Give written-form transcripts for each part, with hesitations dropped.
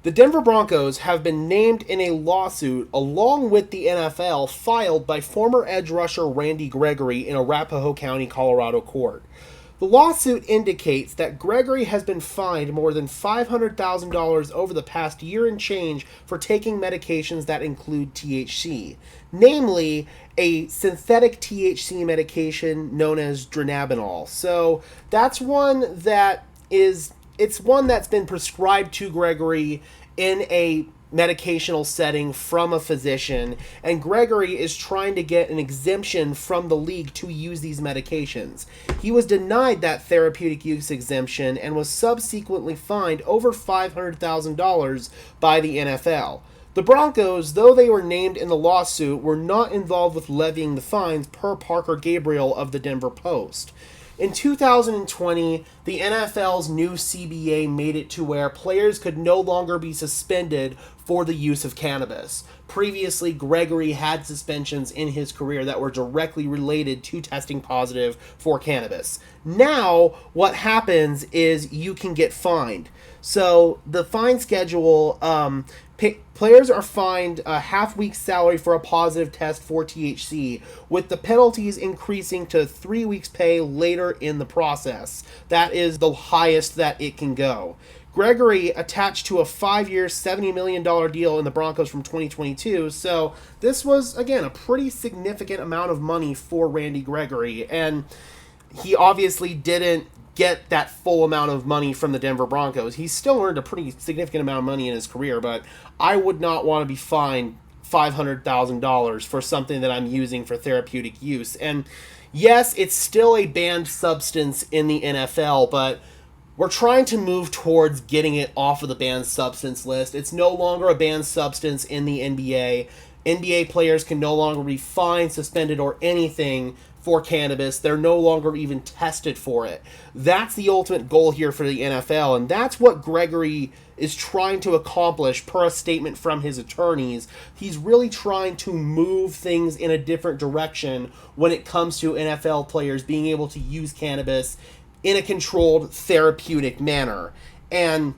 The Denver Broncos have been named in a lawsuit along with the NFL filed by former edge rusher Randy Gregory in Arapahoe County, Colorado court. The lawsuit indicates that Gregory has been fined more than $500,000 over the past year and change for taking medications that include THC, namely a synthetic THC medication known as dronabinol. So that's one that is it's one that's been prescribed to Gregory in a medicational setting from a physician, and Gregory is trying to get an exemption from the league to use these medications. He was denied that therapeutic use exemption and was subsequently fined over $500,000 by the NFL. The Broncos, though they were named in the lawsuit, were not involved with levying the fines, per Parker Gabriel of the Denver Post. In 2020, the NFL's new CBA made it to where players could no longer be suspended for the use of cannabis. Previously, Gregory had suspensions in his career that were directly related to testing positive for cannabis. Now, what happens is you can get fined. So the fine schedule, players are fined a half-week salary for a positive test for THC, with the penalties increasing to 3 weeks' pay later in the process. That is the highest that it can go. Gregory attached to a 5-year, $70 million deal in the Broncos from 2022, so this was, again, a pretty significant amount of money for Randy Gregory, and he obviously didn't get that full amount of money from the Denver Broncos. He still earned a pretty significant amount of money in his career, but I would not want to be fined $500,000 for something that I'm using for therapeutic use. And yes, it's still a banned substance in the NFL, but we're trying to move towards getting it off of the banned substance list. It's no longer a banned substance in the NBA. NBA players can no longer be fined, suspended, or anything for cannabis. They're no longer even tested for it. That's the ultimate goal here for the NFL, and that's what Gregory is trying to accomplish per a statement from his attorneys. He's really trying to move things in a different direction when it comes to NFL players being able to use cannabis in a controlled therapeutic manner. And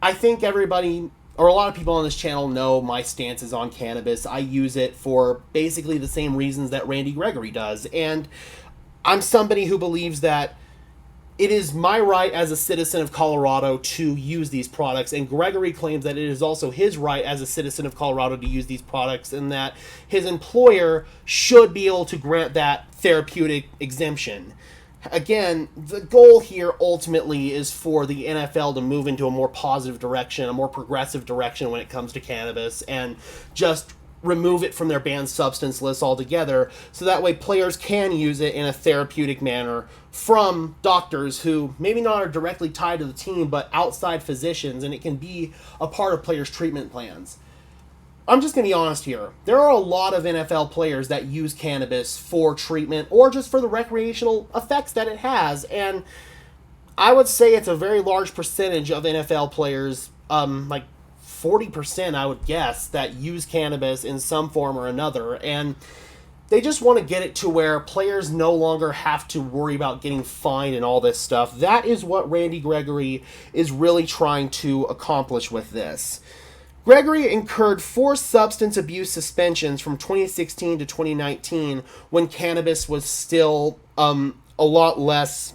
I think everybody, or a lot of people on this channel, know my stances on cannabis. I use it for basically the same reasons that Randy Gregory does. And I'm somebody who believes that it is my right as a citizen of Colorado to use these products, and Gregory claims that it is also his right as a citizen of Colorado to use these products, and that his employer should be able to grant that therapeutic exemption. Again, the goal here ultimately is for the NFL to move into a more positive direction, a more progressive direction when it comes to cannabis, and just remove it from their banned substance list altogether, so that way players can use it in a therapeutic manner from doctors who maybe not are directly tied to the team, but outside physicians, and it can be a part of players' treatment plans. I'm just going to be honest here. There are a lot of NFL players that use cannabis for treatment or just for the recreational effects that it has. And I would say it's a very large percentage of NFL players, like 40%, I would guess, that use cannabis in some form or another. And they just want to get it to where players no longer have to worry about getting fined and all this stuff. That is what Randy Gregory is really trying to accomplish with this. Gregory incurred 4 substance abuse suspensions from 2016 to 2019 when cannabis was still a lot less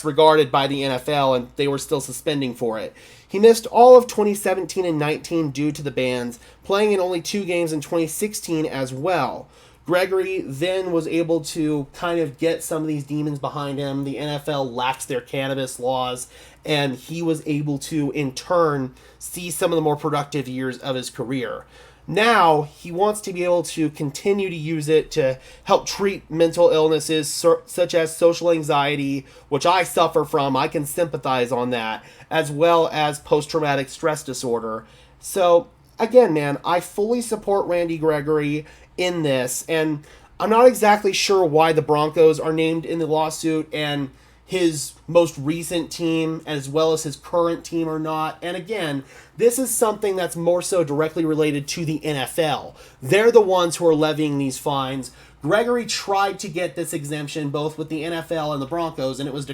regarded by the NFL, and they were still suspending for it. He missed all of 2017 and 19 due to the bans, playing in only 2 games in 2016 as well. Gregory then was able to kind of get some of these demons behind him. The NFL laxed their cannabis laws, and he was able to, in turn, see some of the more productive years of his career. Now, he wants to be able to continue to use it to help treat mental illnesses such as social anxiety, which I suffer from. I can sympathize on that, as well as post-traumatic stress disorder. So, again, man, I fully support Randy Gregory in this, and I'm not exactly sure why the Broncos are named in the lawsuit and his most recent team as well as his current team are not. And again, this is something that's more so directly related to the NFL. They're the ones who are levying these fines. Gregory tried to get this exemption both with the NFL and the Broncos, and it was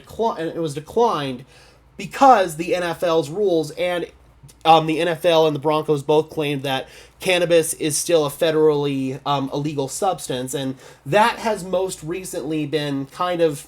declined because the NFL's rules, and The NFL and the Broncos both claimed that cannabis is still a federally illegal substance, and that has most recently been kind of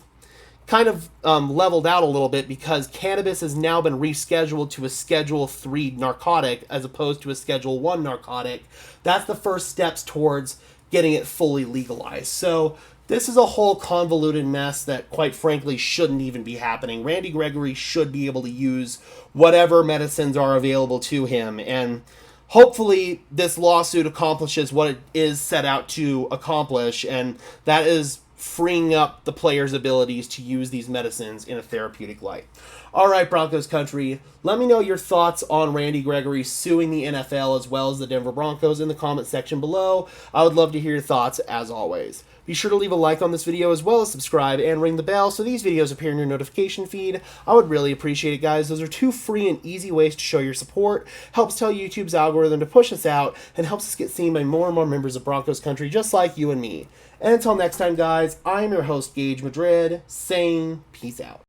leveled out a little bit because cannabis has now been rescheduled to a Schedule 3 narcotic as opposed to a Schedule 1 narcotic. That's the first steps towards getting it fully legalized. So this is a whole convoluted mess that, quite frankly, shouldn't even be happening. Randy Gregory should be able to use whatever medicines are available to him, and hopefully this lawsuit accomplishes what it is set out to accomplish, and that is freeing up the player's abilities to use these medicines in a therapeutic light. All right, Broncos country, let me know your thoughts on Randy Gregory suing the NFL as well as the Denver Broncos in the comment section below. I would love to hear your thoughts as always. Be sure to leave a like on this video as well as subscribe and ring the bell so these videos appear in your notification feed. I would really appreciate it, guys. Those are two free and easy ways to show your support. Helps tell YouTube's algorithm to push us out and helps us get seen by more and more members of Broncos country just like you and me. And until next time, guys, I'm your host, Gage Madrid, saying peace out.